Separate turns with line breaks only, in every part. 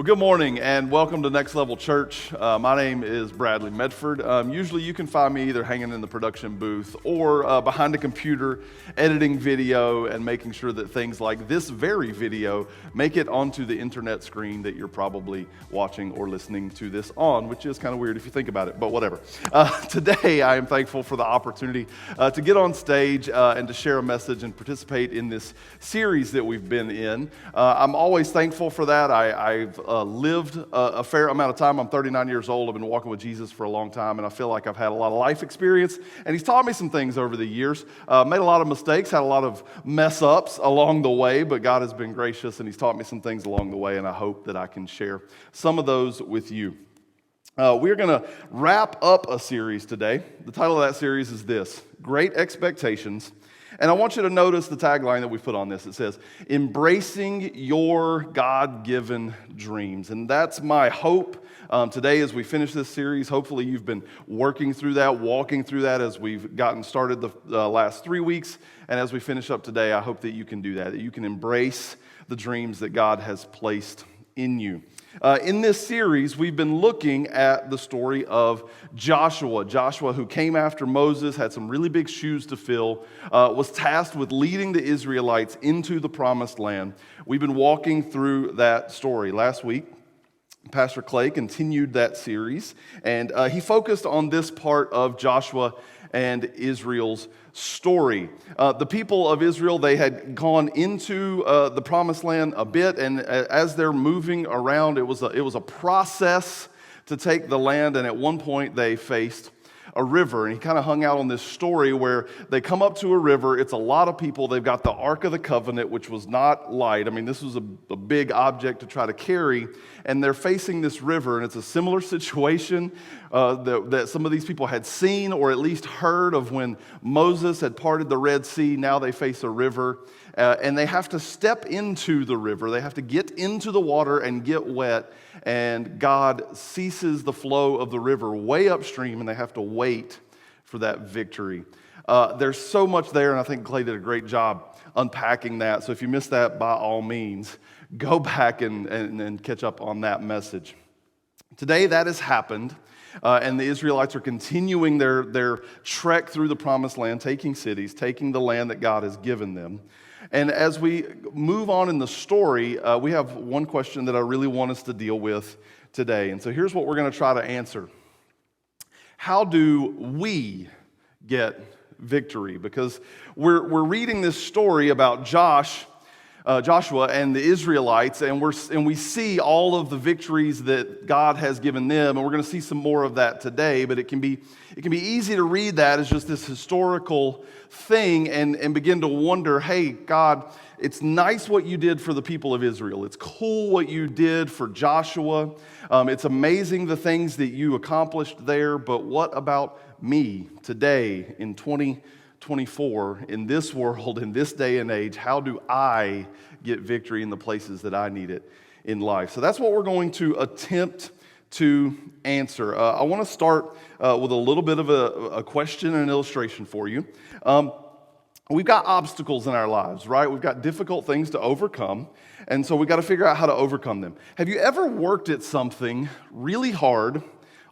Well, good morning and welcome to Next Level Church. My name is Bradley Medford. Usually you can find me either hanging in the production booth or behind a computer editing video and making sure that things like this very video make it onto the internet screen that you're probably watching or listening to this on, which is kind of weird if you think about it, but whatever. Today I am thankful for the opportunity to get on stage and to share a message and participate in this series that we've been in. I'm always thankful for that. I've lived a fair amount of time. I'm 39 years old. I've been walking with Jesus for a long time, and I feel like I've had a lot of life experience, and he's taught me some things over the years. Made a lot of mistakes, had a lot of mess-ups along the way, but God has been gracious, and he's taught me some things along the way, and I hope that I can share some of those with you. We're going to wrap up a series today. The title of that series is this: Great Expectations. And I want you to notice the tagline that we put on this. It says, embracing your God-given dreams. And that's my hope today as we finish this series. Hopefully you've been working through that, walking through that as we've gotten started the last 3 weeks. And as we finish up today, I hope that you can do that you can embrace the dreams that God has placed in you. In this series, we've been looking at the story of Joshua. Joshua, who came after Moses, had some really big shoes to fill, was tasked with leading the Israelites into the promised land. We've been walking through that story. Last week, Pastor Clay continued that series, and he focused on this part of Joshua and Israel's story. The people of Israel, they had gone into the promised land a bit, and as they're moving around, it was a process to take the land, and at one point they faced a river, and he kind of hung out on this story where they come up to a river. It's a lot of people. They've got the Ark of the Covenant, which was not light. I mean, this was a big object to try to carry, and they're facing this river, and it's a similar situation that some of these people had seen or at least heard of when Moses had parted the Red Sea. Now they face a river, and they have to step into the river. They have to get into the water and get wet, and God ceases the flow of the river way upstream, and they have to wait for that victory. There's so much there, and I think Clay did a great job unpacking that. So if you missed that, by all means, go back and catch up on that message. Today, that has happened, and the Israelites are continuing their trek through the promised land, taking cities, taking the land that God has given them. And as we move on in the story, we have one question that I really want us to deal with today. And so here's what we're going to try to answer. How do we get victory? Because we're reading this story about Joshua and the Israelites, and we see all of the victories that God has given them, and we're going to see some more of that today. But it can be easy to read that as just this historical thing and begin to wonder, hey, God, it's nice what you did for the people of Israel. It's cool what you did for Joshua. It's amazing the things that you accomplished there, but what about me today in 2024, in this world, in this day and age? How do I get victory in the places that I need it in life? So that's what we're going to attempt to answer. I want to start with a little bit of a question and an illustration for you. We've got obstacles in our lives, right? We've got difficult things to overcome, and so we've got to figure out how to overcome them. Have you ever worked at something really hard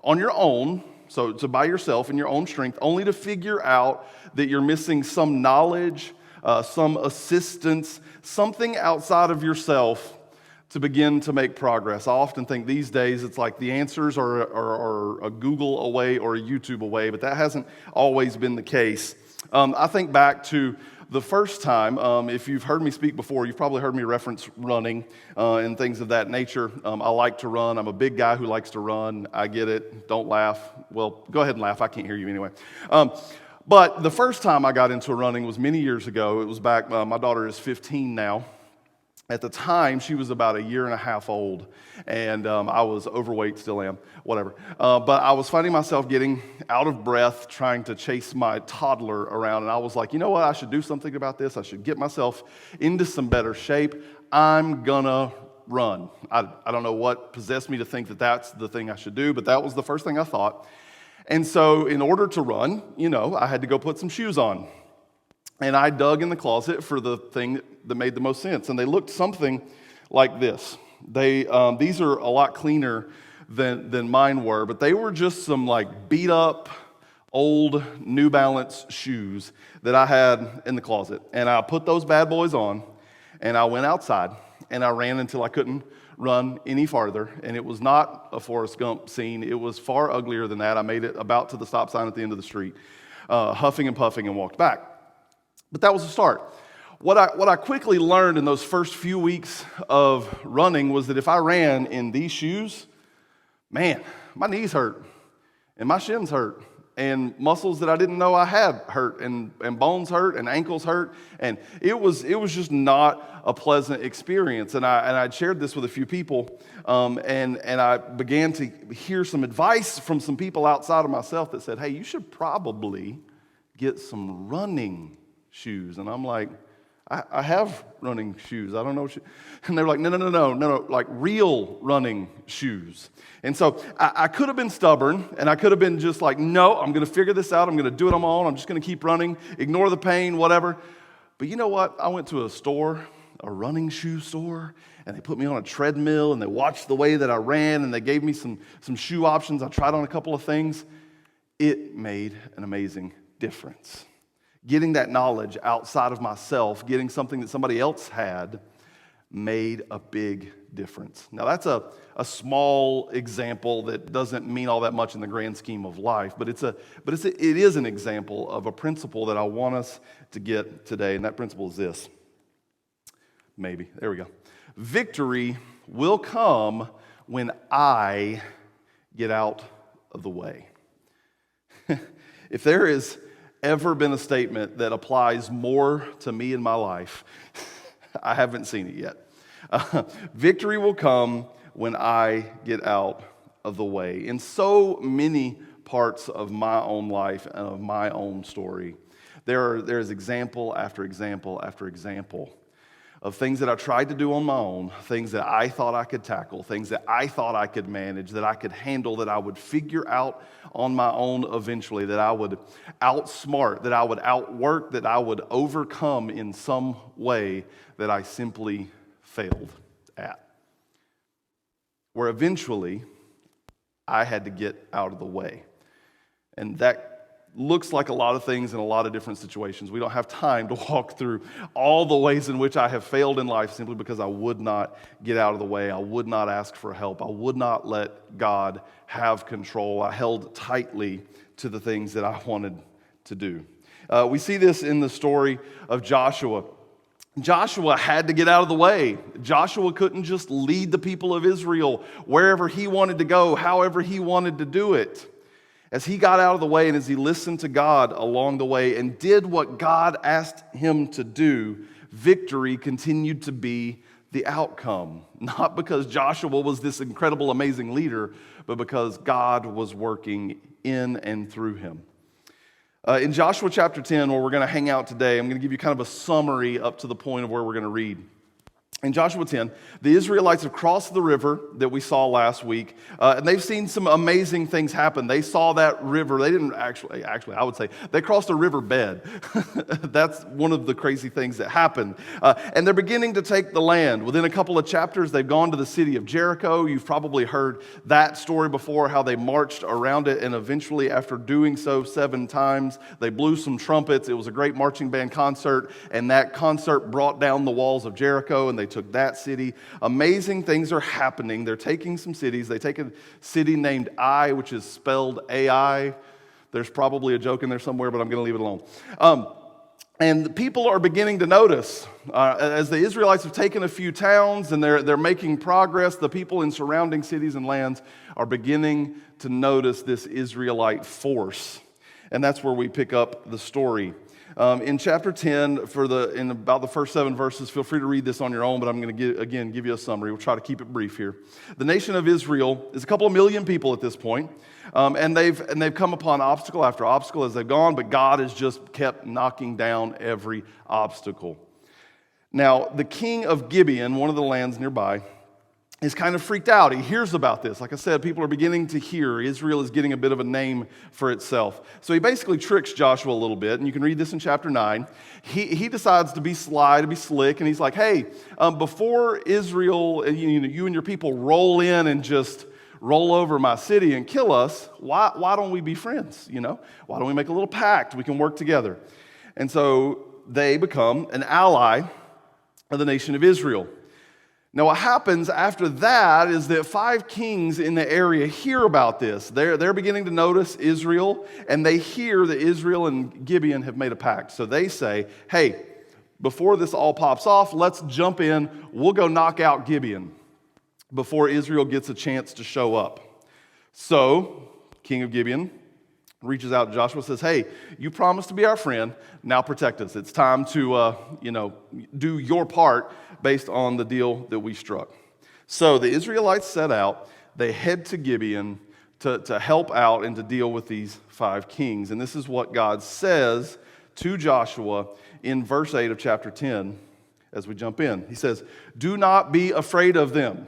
on your own, so by yourself in your own strength, only to figure out that you're missing some knowledge, some assistance, something outside of yourself to begin to make progress? I often think these days it's like the answers are a Google away or a YouTube away, but that hasn't always been the case. I think back to the first time, if you've heard me speak before, you've probably heard me reference running and things of that nature. I like to run. I'm a big guy who likes to run. I get it. Don't laugh. Well, go ahead and laugh. I can't hear you anyway. But the first time I got into running was many years ago. It was back, my daughter is 15 now. At the time, she was about a year and a half old, and I was overweight, still am, whatever. But I was finding myself getting out of breath trying to chase my toddler around, and I was like, you know what, I should do something about this. I should get myself into some better shape. I'm gonna run. I don't know what possessed me to think that that's the thing I should do, but that was the first thing I thought. And so in order to run, I had to go put some shoes on. And I dug in the closet for the thing that made the most sense. And they looked something like this. These are a lot cleaner than mine were, but they were just some like beat up old New Balance shoes that I had in the closet. And I put those bad boys on, and I went outside, and I ran until I couldn't run any farther. And it was not a Forrest Gump scene. It was far uglier than that. I made it about to the stop sign at the end of the street, huffing and puffing, and walked back. But that was the start. What I quickly learned in those first few weeks of running was that if I ran in these shoes, man, my knees hurt, and my shins hurt, and muscles that I didn't know I had hurt, and bones hurt, and ankles hurt, and it was just not a pleasant experience. And I'd shared this with a few people, and I began to hear some advice from some people outside of myself that said, hey, you should probably get some running shoes. And I'm like, I have running shoes. I don't know. And they're like, no, like real running shoes. And so I could have been stubborn, and I could have been just like, no, I'm going to figure this out. I'm going to do it on my own. I'm just going to keep running, ignore the pain, whatever. But you know what? I went to a store, a running shoe store, and they put me on a treadmill, and they watched the way that I ran, and they gave me some shoe options. I tried on a couple of things. It made an amazing difference. Getting that knowledge outside of myself, getting something that somebody else had, made a big difference. Now, that's a small example that doesn't mean all that much in the grand scheme of life, but it is an example of a principle that I want us to get today, and that principle is this. Maybe. There we go. Victory will come when I get out of the way. If there is ever been a statement that applies more to me in my life, I haven't seen it yet. Victory will come when I get out of the way. In so many parts of my own life and of my own story, there is example after example after example of things that I tried to do on my own, things that I thought I could tackle, things that I thought I could manage, that I could handle, that I would figure out on my own eventually, that I would outsmart, that I would outwork, that I would overcome in some way that I simply failed at. Where eventually I had to get out of the way. And that looks like a lot of things in a lot of different situations. We don't have time to walk through all the ways in which I have failed in life simply because I would not get out of the way. I would not ask for help. I would not let God have control. I held tightly to the things that I wanted to do. We see this in the story of Joshua. Joshua had to get out of the way. Joshua couldn't just lead the people of Israel wherever he wanted to go, however he wanted to do it. As he got out of the way and as he listened to God along the way and did what God asked him to do, victory continued to be the outcome. Not because Joshua was this incredible, amazing leader, but because God was working in and through him. In Joshua chapter 10, where we're going to hang out today, I'm going to give you kind of a summary up to the point of where we're going to read. In Joshua 10, the Israelites have crossed the river that we saw last week, and they've seen some amazing things happen. They saw that river. They didn't actually, I would say, they crossed a river bed. That's one of the crazy things that happened. And they're beginning to take the land. Within a couple of chapters, they've gone to the city of Jericho. You've probably heard that story before, how they marched around it, and eventually, after doing so 7 times, they blew some trumpets. It was a great marching band concert, and that concert brought down the walls of Jericho, and they took that city. Amazing things are happening. They're taking some cities. They take a city named Ai, which is spelled A-I. There's probably a joke in there somewhere, but I'm going to leave it alone. And the people are beginning to notice, as the Israelites have taken a few towns and they're making progress, the people in surrounding cities and lands are beginning to notice this Israelite force. And that's where we pick up the story. In chapter 10, in about the first 7 verses, feel free to read this on your own, but I'm going to give you a summary. We'll try to keep it brief here. The nation of Israel is a couple of million people at this point, and they've come upon obstacle after obstacle as they've gone, but God has just kept knocking down every obstacle. Now, the king of Gibeon, one of the lands nearby, is kind of freaked out. He hears about this. Like I said, people are beginning to hear. Israel is getting a bit of a name for itself. So he basically tricks Joshua a little bit, and you can read this in chapter 9. He decides to be sly, to be slick, and he's like, hey, before Israel, you and your people roll in and just roll over my city and kill us, why don't we be friends? Why don't we make a little pact? We can work together. And so they become an ally of the nation of Israel. Now, what happens after that is that 5 kings in the area hear about this. They're beginning to notice Israel, and they hear that Israel and Gibeon have made a pact. So they say, hey, before this all pops off, let's jump in. We'll go knock out Gibeon before Israel gets a chance to show up. So, king of Gibeon reaches out to Joshua and says, hey, you promised to be our friend. Now protect us. It's time to, do your part based on the deal that we struck. So the Israelites set out. They head to Gibeon to help out and to deal with these 5 kings. And this is what God says to Joshua in verse 8 of chapter 10 as we jump in. He says, do not be afraid of them,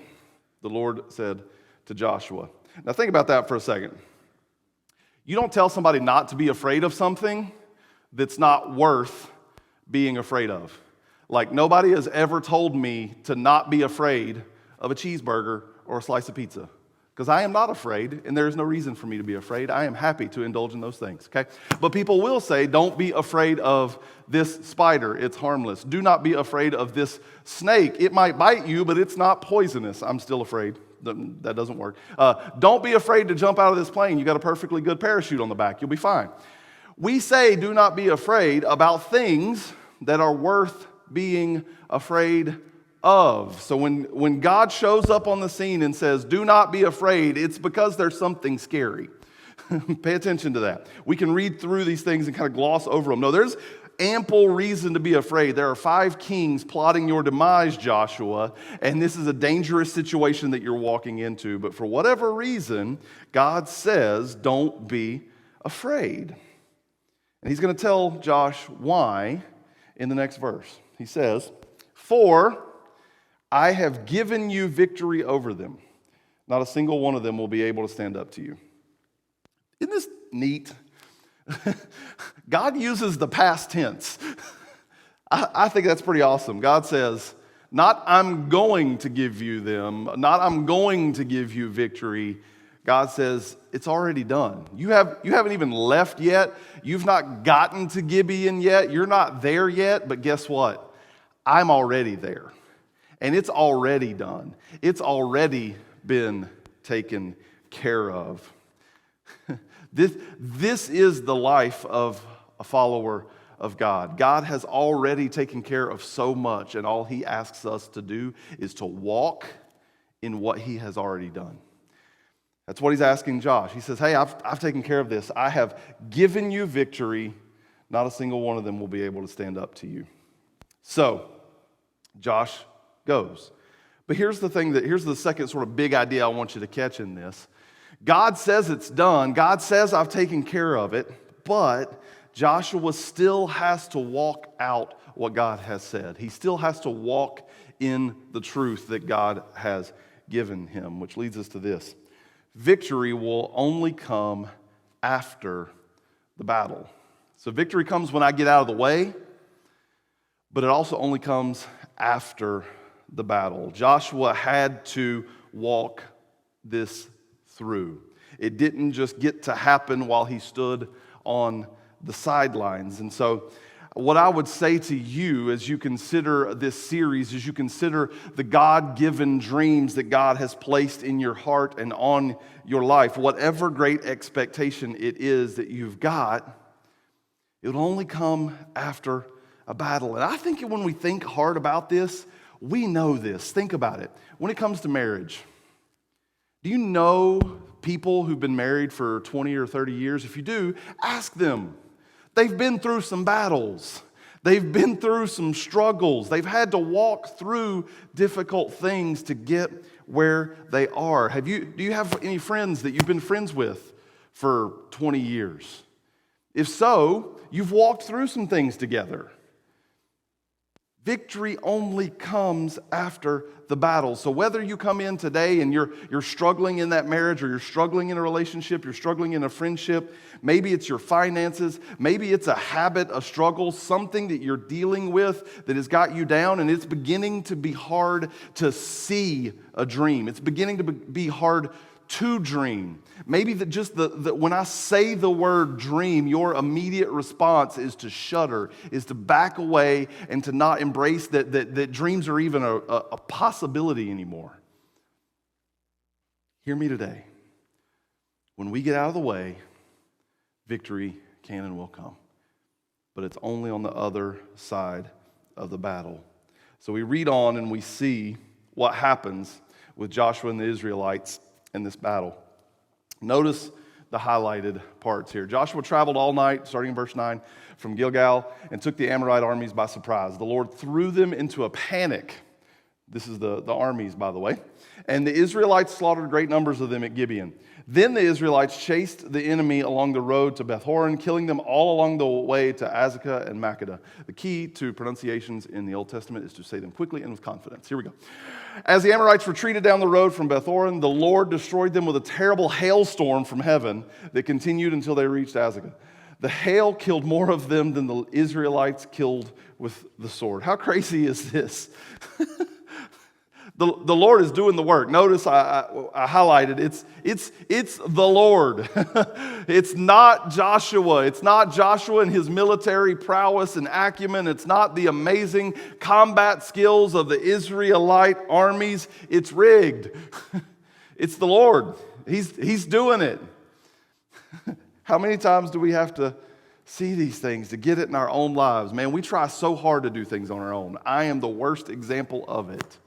the Lord said to Joshua. Now think about that for a second. You don't tell somebody not to be afraid of something that's not worth being afraid of. Like, nobody has ever told me to not be afraid of a cheeseburger or a slice of pizza, because I am not afraid, and there is no reason for me to be afraid. I am happy to indulge in those things, okay? But people will say, don't be afraid of this spider. It's harmless. Do not be afraid of this snake. It might bite you, but it's not poisonous. I'm still afraid. That doesn't work. Don't be afraid to jump out of this plane. You got a perfectly good parachute on the back. You'll be fine. We say do not be afraid about things that are worth being afraid of. So when God shows up on the scene and says, do not be afraid, it's because there's something scary. Pay attention to that. We can read through these things and kind of gloss over them. No, there's ample reason to be afraid. There are 5 kings plotting your demise, Joshua, and this is a dangerous situation that you're walking into. But for whatever reason, God says, don't be afraid. And he's going to tell Josh why in the next verse. He says, for I have given you victory over them. Not a single one of them will be able to stand up to you. Isn't this neat? God uses the past tense. I think that's pretty awesome. God says, not I'm going to give you them, not I'm going to give you victory. God says, it's already done. You haven't even left yet. You've not gotten to Gibeon yet. You're not there yet, but guess what? I'm already there. And it's already done. It's already been taken care of. This is the life of a follower of God. God has already taken care of so much, and all he asks us to do is to walk in what he has already done. That's what he's asking Josh. He says, hey, I've taken care of this. I have given you victory. Not a single one of them will be able to stand up to you. So, Josh goes. But here's the second sort of big idea I want you to catch in this. God says it's done. God says I've taken care of it, but Joshua still has to walk out what God has said. He still has to walk in the truth that God has given him, which leads us to this. Victory will only come after the battle. So victory comes when I get out of the way, but it also only comes after the battle. Joshua had to walk this through. It didn't just get to happen while he stood on the sidelines. And so what I would say to you as you consider this series, as you consider the God-given dreams that God has placed in your heart and on your life, whatever great expectation it is that you've got, it will only come after a battle. And I think when we think hard about this, we know this. Think about it. When it comes to marriage, do you know people who've been married for 20 or 30 years? If you do, ask them. They've been through some battles. They've been through some struggles. They've had to walk through difficult things to get where they are. Do you have any friends that you've been friends with for 20 years? If so, you've walked through some things together. Victory only comes after the battle. So whether you come in today and you're struggling in that marriage, or you're struggling in a relationship, you're struggling in a friendship, maybe it's your finances, maybe it's a habit, a struggle, something that you're dealing with that has got you down, and it's beginning to be hard to see a dream. It's beginning to be hard to dream. Maybe that just when I say the word dream, your immediate response is to shudder, is to back away, and to not embrace that dreams are even a possibility anymore. Hear me today. When we get out of the way, victory can and will come. But it's only on the other side of the battle. So we read on and we see what happens with Joshua and the Israelites in this battle. Notice the highlighted parts here. Joshua traveled all night, starting in verse 9, from Gilgal, and took the Amorite armies by surprise. The Lord threw them into a panic. This is the armies, by the way. And the Israelites slaughtered great numbers of them at Gibeon. Then the Israelites chased the enemy along the road to Beth-horon, killing them all along the way to Azekah and Makkedah. The key to pronunciations in the Old Testament is to say them quickly and with confidence. Here we go. As the Amorites retreated down the road from Beth-horon, the Lord destroyed them with a terrible hailstorm from heaven that continued until they reached Azekah. The hail killed more of them than the Israelites killed with the sword. How crazy is this? The Lord is doing the work. Notice I highlighted, it's the Lord. It's not Joshua. It's not Joshua and his military prowess and acumen. It's not the amazing combat skills of the Israelite armies. It's rigged. It's the Lord. He's doing it. How many times do we have to see these things to get it in our own lives? Man, we try so hard to do things on our own. I am the worst example of it.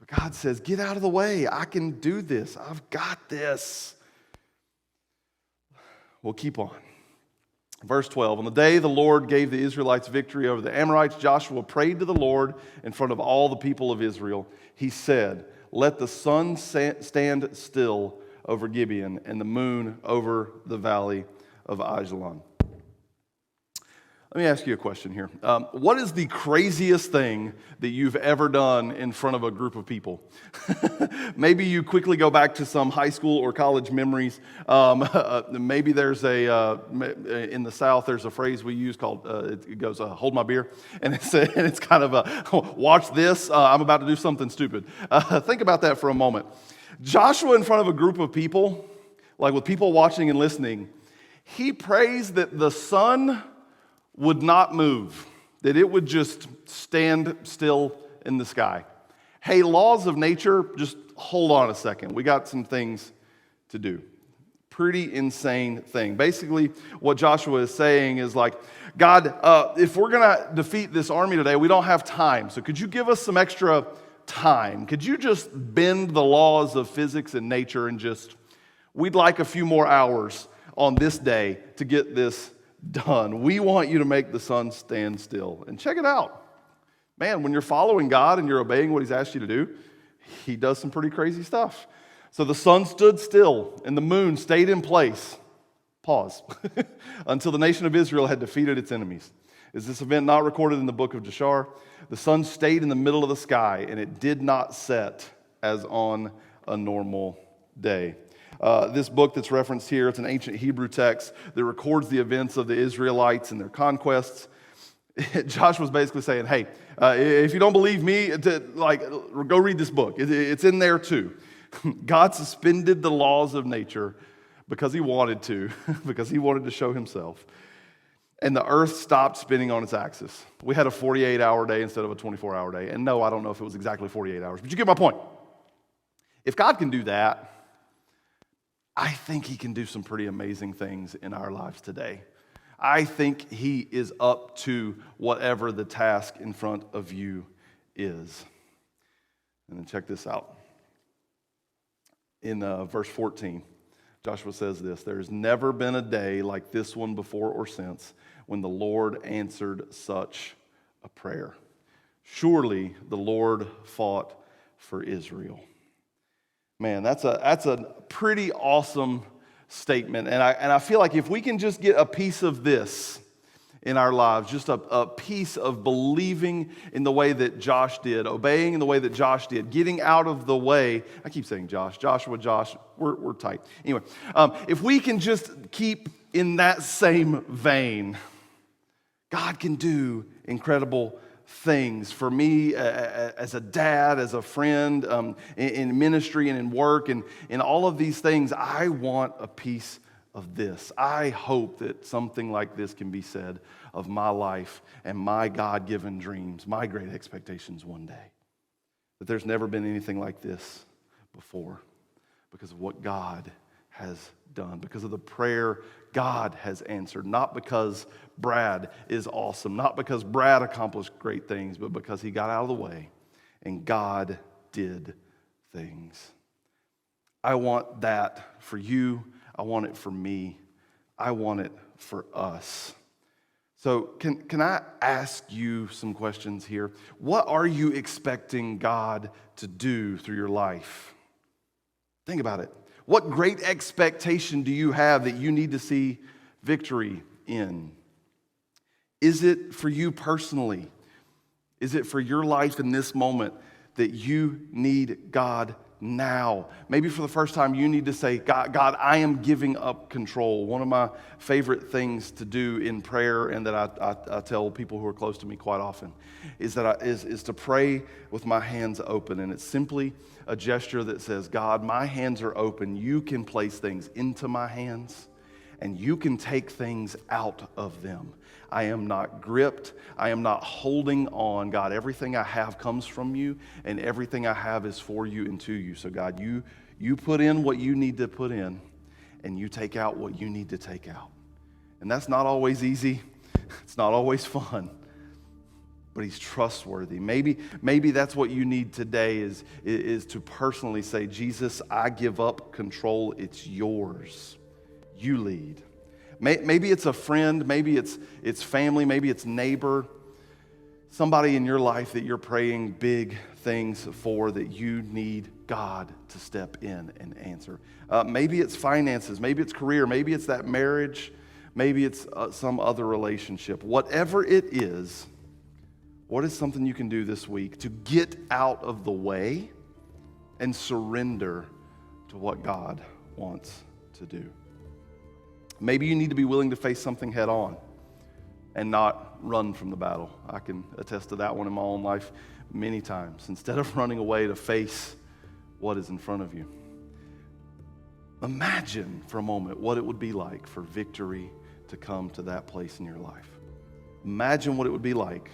But God says, get out of the way. I can do this. I've got this. We'll keep on. Verse 12, on the day the Lord gave the Israelites victory over the Amorites, Joshua prayed to the Lord in front of all the people of Israel. He said, let the sun stand still over Gibeon and the moon over the valley of Ajalon. Let me ask you a question here. What is the craziest thing that you've ever done in front of a group of people? Maybe you quickly go back to some high school or college memories. Maybe there's in the South, there's a phrase we use called, it goes, hold my beer. And it's kind of a, watch this, I'm about to do something stupid. Think about that for a moment. Joshua in front of a group of people, like with people watching and listening, he prays that the sun would not move, that it would just stand still in the sky. Hey, laws of nature, just hold on a second. We got some things to do. Pretty insane thing. Basically, what Joshua is saying is like, God, if we're going to defeat this army today, we don't have time. So could you give us some extra time? Could you just bend the laws of physics and nature and we'd like a few more hours on this day to get this done. We want you to make the sun stand still. And check it out. Man, when you're following God and you're obeying what he's asked you to do, he does some pretty crazy stuff. So the sun stood still and the moon stayed in place. Pause. Until the nation of Israel had defeated its enemies. Is this event not recorded in the book of Jashar? The sun stayed in the middle of the sky and it did not set as on a normal day. This book that's referenced here, it's an ancient Hebrew text that records the events of the Israelites and their conquests. Joshua's basically saying, hey, if you don't believe me, go read this book. It's in there too. God suspended the laws of nature because he wanted to, because he wanted to show himself. And the earth stopped spinning on its axis. We had a 48-hour day instead of a 24-hour day. And no, I don't know if it was exactly 48 hours, but you get my point. If God can do that, I think he can do some pretty amazing things in our lives today. I think he is up to whatever the task in front of you is. And then check this out. In verse 14, Joshua says this, "There's never been a day like this one before or since when the Lord answered such a prayer. Surely the Lord fought for Israel." Man, that's a pretty awesome statement. And I feel like if we can just get a piece of this in our lives, just a piece of believing in the way that Josh did, obeying in the way that Josh did, getting out of the way. I keep saying Joshua, we're tight. Anyway, if we can just keep in that same vein, God can do incredible things. For me, as a dad, as a friend, in ministry and in work, and in all of these things, I want a piece of this. I hope that something like this can be said of my life and my God-given dreams, my great expectations one day. That there's never been anything like this before because of what God has done, because of the prayer God has answered, not because Brad is awesome, not because Brad accomplished great things, but because he got out of the way and God did things. I want that for you. I want it for me. I want it for us. So can I ask you some questions here? What are you expecting God to do through your life? Think about it. What great expectation do you have that you need to see victory in? Is it for you personally? Is it for your life in this moment that you need God now? Maybe for the first time you need to say, God, I am giving up control. One of my favorite things to do in prayer, and that I tell people who are close to me quite often, is to pray with my hands open. And it's simply a gesture that says, God, my hands are open. You can place things into my hands, and you can take things out of them. I am not gripped. I am not holding on. God, everything I have comes from you, and everything I have is for you and to you. So God, you put in what you need to put in, and you take out what you need to take out. And that's not always easy. It's not always fun, but he's trustworthy. Maybe that's what you need today is to personally say, Jesus, I give up control. It's yours. You lead. Maybe it's a friend, maybe it's family, maybe it's neighbor, somebody in your life that you're praying big things for that you need God to step in and answer. Maybe it's finances, maybe it's career, maybe it's that marriage, maybe it's some other relationship. Whatever it is, what is something you can do this week to get out of the way and surrender to what God wants to do? Maybe you need to be willing to face something head on and not run from the battle. I can attest to that one in my own life many times. Instead of running away, to face what is in front of you. Imagine for a moment what it would be like for victory to come to that place in your life. Imagine what it would be like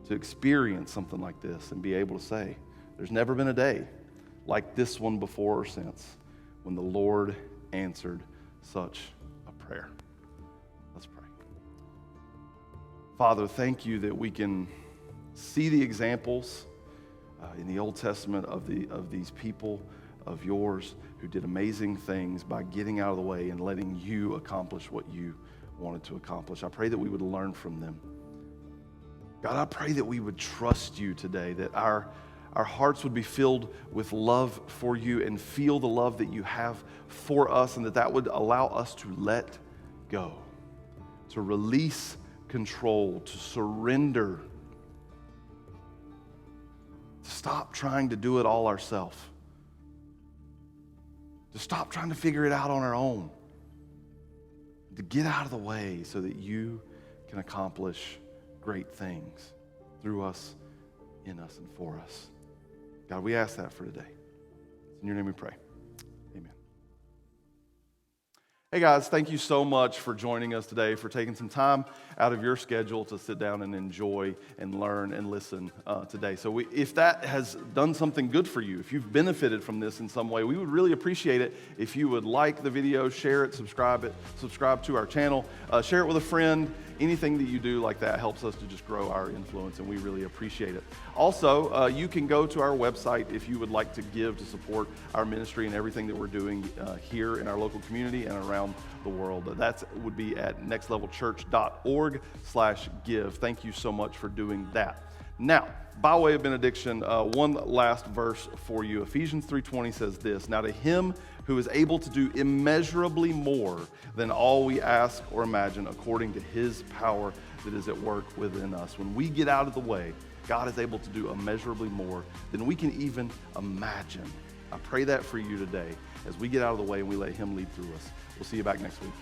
to experience something like this and be able to say, there's never been a day like this one before or since when the Lord answered such prayer. Let's pray. Father, thank you that we can see the examples in the Old Testament of these people of yours who did amazing things by getting out of the way and letting you accomplish what you wanted to accomplish. I pray that we would learn from them. God, I pray that we would trust you today, that our hearts would be filled with love for you and feel the love that you have for us, and that would allow us to let go, to release control, to surrender, to stop trying to do it all ourselves, to stop trying to figure it out on our own, to get out of the way so that you can accomplish great things through us, in us, and for us. God, we ask that for today. In your name we pray. Amen. Hey guys, thank you so much for joining us today, for taking some time out of your schedule to sit down and enjoy and learn and listen today. So if that has done something good for you, if you've benefited from this in some way, we would really appreciate it if you would like the video, share it, subscribe to our channel, share it with a friend. Anything that you do like that helps us to just grow our influence, and we really appreciate it. Also, you can go to our website if you would like to give to support our ministry and everything that we're doing here in our local community and around the world. That would be at nextlevelchurch.org/give. Thank you so much for doing that. Now, by way of benediction, one last verse for you. Ephesians 3:20 says this, "Now to him who is able to do immeasurably more than all we ask or imagine, according to his power that is at work within us." When we get out of the way, God is able to do immeasurably more than we can even imagine. I pray that for you today as we get out of the way and we let him lead through us. We'll see you back next week.